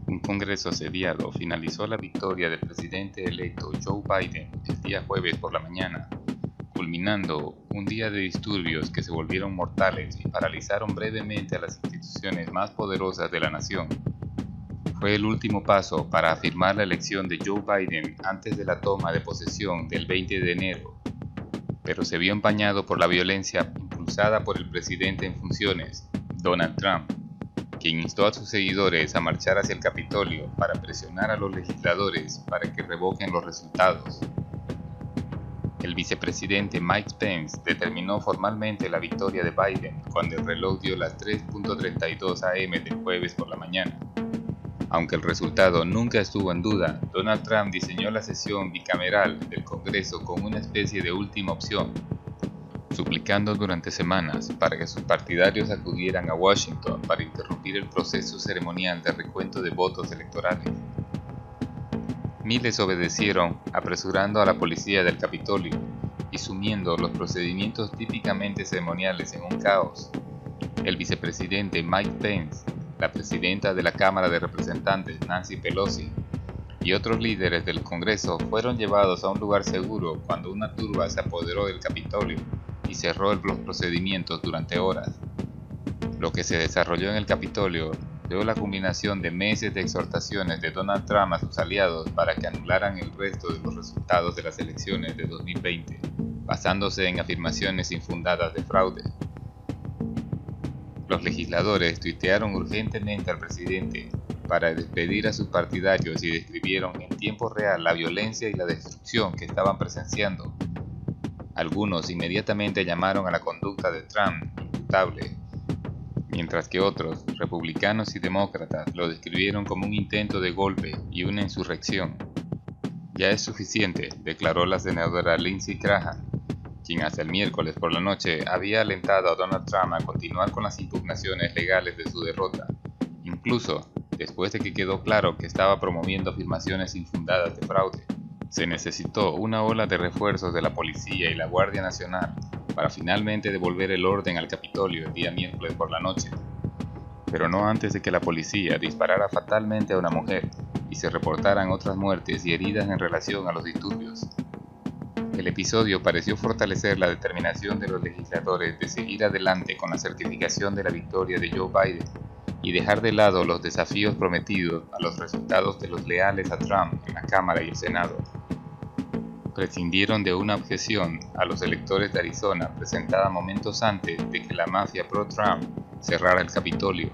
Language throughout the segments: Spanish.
Un Congreso asediado finalizó la victoria del presidente electo Joe Biden el día jueves por la mañana, culminando un día de disturbios que se volvieron mortales y paralizaron brevemente a las instituciones más poderosas de la nación. Fue el último paso para afirmar la elección de Joe Biden antes de la toma de posesión del 20 de enero, pero se vio empañado por la violencia impulsada por el presidente en funciones, Donald Trump, quien instó a sus seguidores a marchar hacia el Capitolio para presionar a los legisladores para que revoquen los resultados. El vicepresidente Mike Pence determinó formalmente la victoria de Biden cuando el reloj dio las 3:32 am del jueves por la mañana. Aunque el resultado nunca estuvo en duda, Donald Trump diseñó la sesión bicameral del Congreso como una especie de última opción, suplicando durante semanas para que sus partidarios acudieran a Washington para interrumpir el proceso ceremonial de recuento de votos electorales. Miles obedecieron, apresurando a la policía del Capitolio y sumiendo los procedimientos típicamente ceremoniales en un caos. El vicepresidente Mike Pence, la presidenta de la Cámara de Representantes Nancy Pelosi y otros líderes del Congreso fueron llevados a un lugar seguro cuando una turba se apoderó del Capitolio y cerró los procedimientos durante horas. Lo que se desarrolló en el Capitolio dio la culminación de meses de exhortaciones de Donald Trump a sus aliados para que anularan el resto de los resultados de las elecciones de 2020, basándose en afirmaciones infundadas de fraude. Los legisladores tuitearon urgentemente al presidente para despedir a sus partidarios y describieron en tiempo real la violencia y la destrucción que estaban presenciando. Algunos inmediatamente llamaron a la conducta de Trump imputable, mientras que otros, republicanos y demócratas, lo describieron como un intento de golpe y una insurrección. Ya es suficiente, declaró la senadora Lindsey Graham, quien hasta el miércoles por la noche había alentado a Donald Trump a continuar con las impugnaciones legales de su derrota, incluso después de que quedó claro que estaba promoviendo afirmaciones infundadas de fraude. Se necesitó una ola de refuerzos de la policía y la Guardia Nacional para finalmente devolver el orden al Capitolio el día miércoles por la noche, pero no antes de que la policía disparara fatalmente a una mujer y se reportaran otras muertes y heridas en relación a los disturbios. El episodio pareció fortalecer la determinación de los legisladores de seguir adelante con la certificación de la victoria de Joe Biden y dejar de lado los desafíos prometidos a los resultados de los leales a Trump en la Cámara y el Senado. Prescindieron de una objeción a los electores de Arizona presentada momentos antes de que la mafia pro-Trump cerrara el Capitolio,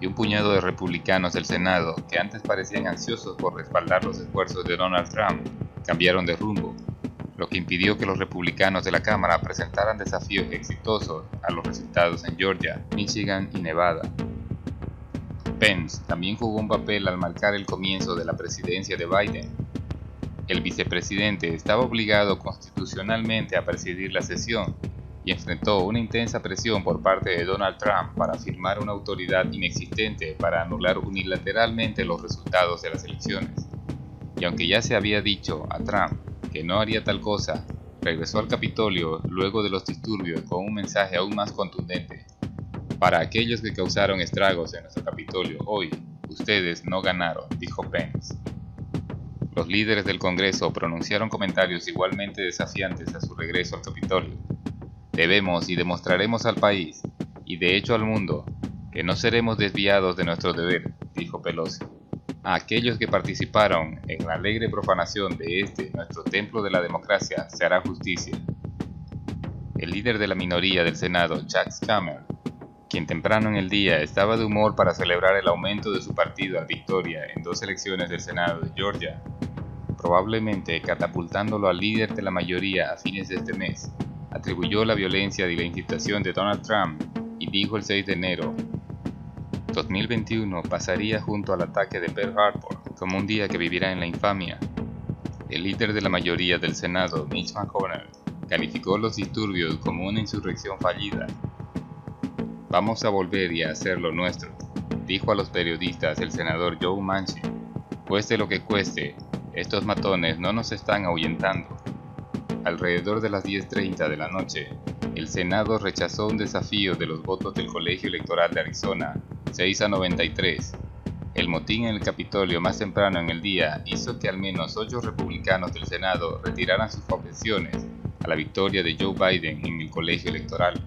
y un puñado de republicanos del Senado que antes parecían ansiosos por respaldar los esfuerzos de Donald Trump cambiaron de rumbo, lo que impidió que los republicanos de la Cámara presentaran desafíos exitosos a los resultados en Georgia, Michigan y Nevada. Pence también jugó un papel al marcar el comienzo de la presidencia de Biden. El vicepresidente estaba obligado constitucionalmente a presidir la sesión y enfrentó una intensa presión por parte de Donald Trump para firmar una autoridad inexistente para anular unilateralmente los resultados de las elecciones. Y aunque ya se había dicho a Trump que no haría tal cosa, regresó al Capitolio luego de los disturbios con un mensaje aún más contundente. Para aquellos que causaron estragos en nuestro Capitolio hoy, ustedes no ganaron, dijo Pence. Los líderes del Congreso pronunciaron comentarios igualmente desafiantes a su regreso al Capitolio. Debemos y demostraremos al país, y de hecho al mundo, que no seremos desviados de nuestro deber, dijo Pelosi. A aquellos que participaron en la alegre profanación de nuestro templo de la democracia, se hará justicia. El líder de la minoría del Senado, Chuck Schumer, quien temprano en el día estaba de humor para celebrar el aumento de su partido a victoria en 2 elecciones del Senado de Georgia, probablemente catapultándolo al líder de la mayoría a fines de este mes, atribuyó la violencia y la incitación de Donald Trump y dijo el 6 de enero, 2021 pasaría junto al ataque de Pearl Harbor como un día que vivirá en la infamia. El líder de la mayoría del Senado, Mitch McConnell, calificó los disturbios como una insurrección fallida. Vamos a volver y a hacer lo nuestro, dijo a los periodistas el senador Joe Manchin. Cueste lo que cueste, estos matones no nos están ahuyentando. Alrededor de las 10:30 de la noche, el Senado rechazó un desafío de los votos del Colegio Electoral de Arizona, 6-93. El motín en el Capitolio más temprano en el día hizo que al menos 8 republicanos del Senado retiraran sus objeciones a la victoria de Joe Biden en el colegio electoral.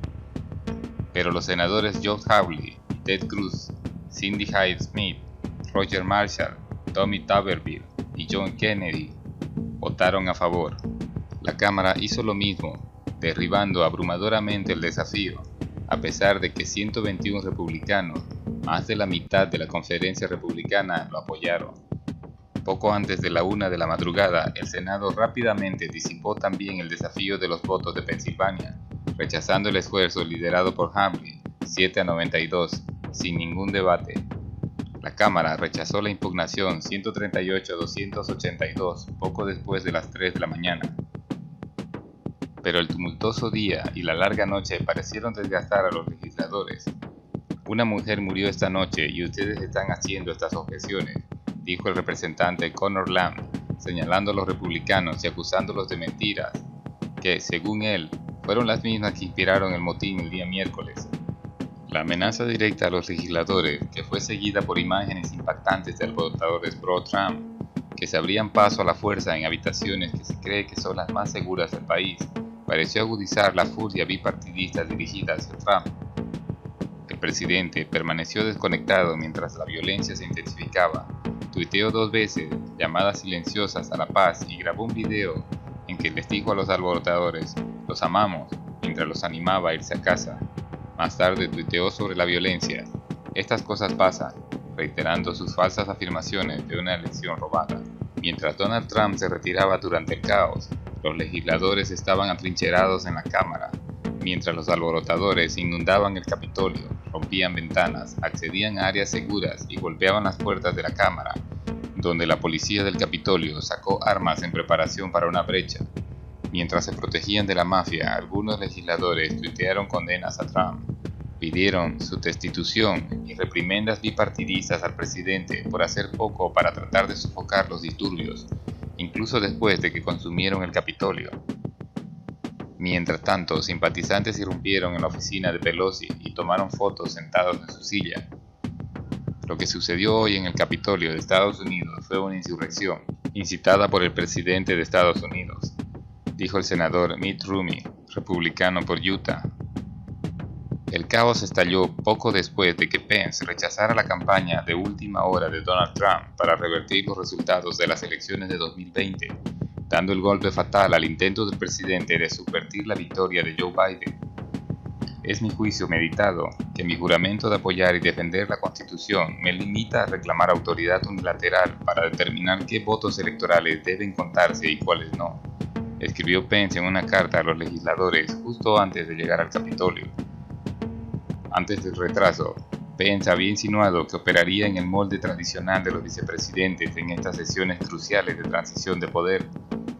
Pero los senadores Josh Hawley, Ted Cruz, Cindy Hyde Smith, Roger Marshall, Tommy Tuberville y John Kennedy votaron a favor. La Cámara hizo lo mismo, derribando abrumadoramente el desafío, a pesar de que 121 republicanos, más de la mitad de la conferencia republicana, lo apoyaron. Poco antes de la 1 de la madrugada, el Senado rápidamente disipó también el desafío de los votos de Pensilvania, rechazando el esfuerzo liderado por Hawley, 7-92, sin ningún debate. La Cámara rechazó la impugnación 138-282 poco después de las 3 de la mañana. Pero el tumultuoso día y la larga noche parecieron desgastar a los legisladores. Una mujer murió esta noche y ustedes están haciendo estas objeciones, dijo el representante Conor Lamb, señalando a los republicanos y acusándolos de mentiras, que, según él, fueron las mismas que inspiraron el motín el día miércoles. La amenaza directa a los legisladores, que fue seguida por imágenes impactantes de alborotadores pro-Trump, que se abrían paso a la fuerza en habitaciones que se cree que son las más seguras del país, pareció agudizar la furia bipartidista dirigida hacia Trump. El presidente permaneció desconectado mientras la violencia se intensificaba, tuiteó 2 veces llamadas silenciosas a la paz y grabó un video en que les dijo a los alborotadores «Los amamos», mientras los animaba a irse a casa. Más tarde tuiteó sobre la violencia «Estas cosas pasan», reiterando sus falsas afirmaciones de una elección robada. Mientras Donald Trump se retiraba durante el caos, los legisladores estaban atrincherados en la Cámara, mientras los alborotadores inundaban el Capitolio, rompían ventanas, accedían a áreas seguras y golpeaban las puertas de la Cámara, donde la policía del Capitolio sacó armas en preparación para una brecha. Mientras se protegían de la mafia, algunos legisladores tuitearon condenas a Trump, pidieron su destitución y reprimendas bipartidistas al presidente por hacer poco para tratar de sofocar los disturbios, incluso después de que consumieron el Capitolio. Mientras tanto, simpatizantes irrumpieron en la oficina de Pelosi y tomaron fotos sentados en su silla. Lo que sucedió hoy en el Capitolio de Estados Unidos fue una insurrección, incitada por el presidente de Estados Unidos, dijo el senador Mitt Romney, republicano por Utah. El caos estalló poco después de que Pence rechazara la campaña de última hora de Donald Trump para revertir los resultados de las elecciones de 2020, dando el golpe fatal al intento del presidente de subvertir la victoria de Joe Biden. Es mi juicio meditado que mi juramento de apoyar y defender la Constitución me limita a reclamar autoridad unilateral para determinar qué votos electorales deben contarse y cuáles no, escribió Pence en una carta a los legisladores justo antes de llegar al Capitolio. Antes del retraso, Pence había insinuado que operaría en el molde tradicional de los vicepresidentes en estas sesiones cruciales de transición de poder,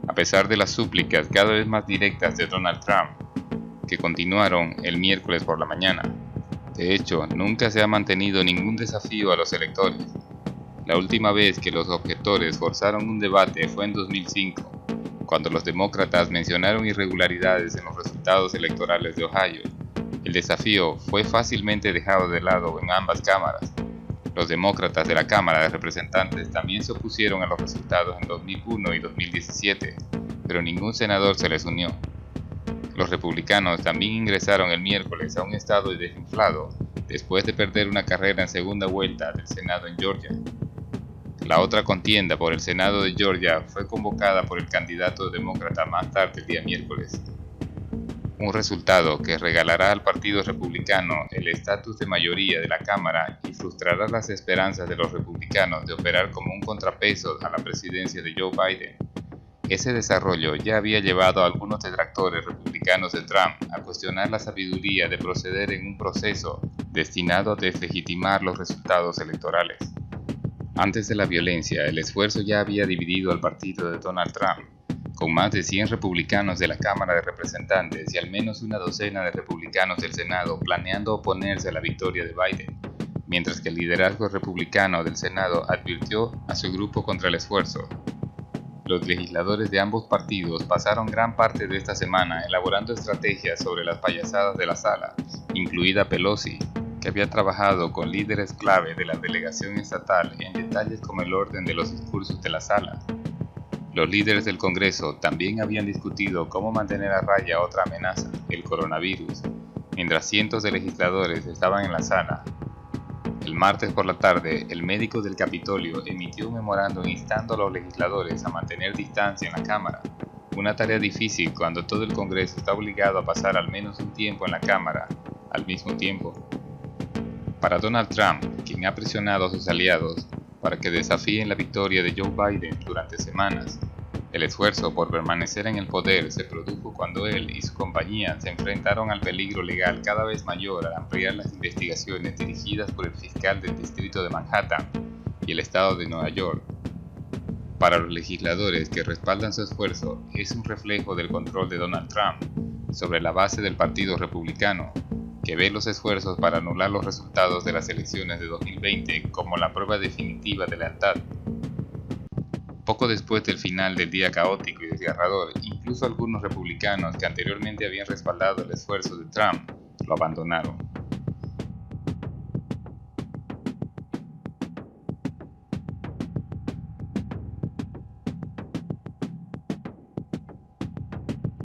a pesar de las súplicas cada vez más directas de Donald Trump, que continuaron el miércoles por la mañana. De hecho, nunca se ha mantenido ningún desafío a los electores. La última vez que los objetores forzaron un debate fue en 2005, cuando los demócratas mencionaron irregularidades en los resultados electorales de Ohio. El desafío fue fácilmente dejado de lado en ambas cámaras. Los demócratas de la Cámara de Representantes también se opusieron a los resultados en 2001 y 2017, pero ningún senador se les unió. Los republicanos también ingresaron el miércoles a un estado desinflado después de perder una carrera en segunda vuelta del Senado en Georgia. La otra contienda por el Senado de Georgia fue convocada por el candidato demócrata más tarde el día miércoles. Un resultado que regalará al Partido Republicano el estatus de mayoría de la Cámara y frustrará las esperanzas de los republicanos de operar como un contrapeso a la presidencia de Joe Biden. Ese desarrollo ya había llevado a algunos detractores republicanos de Trump a cuestionar la sabiduría de proceder en un proceso destinado a deslegitimar los resultados electorales. Antes de la violencia, el esfuerzo ya había dividido al partido de Donald Trump, con más de 100 republicanos de la Cámara de Representantes y al menos una docena de republicanos del Senado planeando oponerse a la victoria de Biden, mientras que el liderazgo republicano del Senado advirtió a su grupo contra el esfuerzo. Los legisladores de ambos partidos pasaron gran parte de esta semana elaborando estrategias sobre las payasadas de la sala, incluida Pelosi, que había trabajado con líderes clave de la delegación estatal en detalles como el orden de los discursos de la sala. Los líderes del Congreso también habían discutido cómo mantener a raya otra amenaza, el coronavirus, mientras cientos de legisladores estaban en la sala. El martes por la tarde, el médico del Capitolio emitió un memorándum instando a los legisladores a mantener distancia en la Cámara, una tarea difícil cuando todo el Congreso está obligado a pasar al menos un tiempo en la Cámara al mismo tiempo. Para Donald Trump, quien ha presionado a sus aliados para que desafíen la victoria de Joe Biden durante semanas, el esfuerzo por permanecer en el poder se produjo cuando él y su compañía se enfrentaron al peligro legal cada vez mayor al ampliar las investigaciones dirigidas por el fiscal del distrito de Manhattan y el estado de Nueva York. Para los legisladores que respaldan su esfuerzo, es un reflejo del control de Donald Trump sobre la base del Partido Republicano, que ve los esfuerzos para anular los resultados de las elecciones de 2020 como la prueba definitiva de lealtad. Poco después del final del día caótico y desgarrador, incluso algunos republicanos que anteriormente habían respaldado el esfuerzo de Trump lo abandonaron.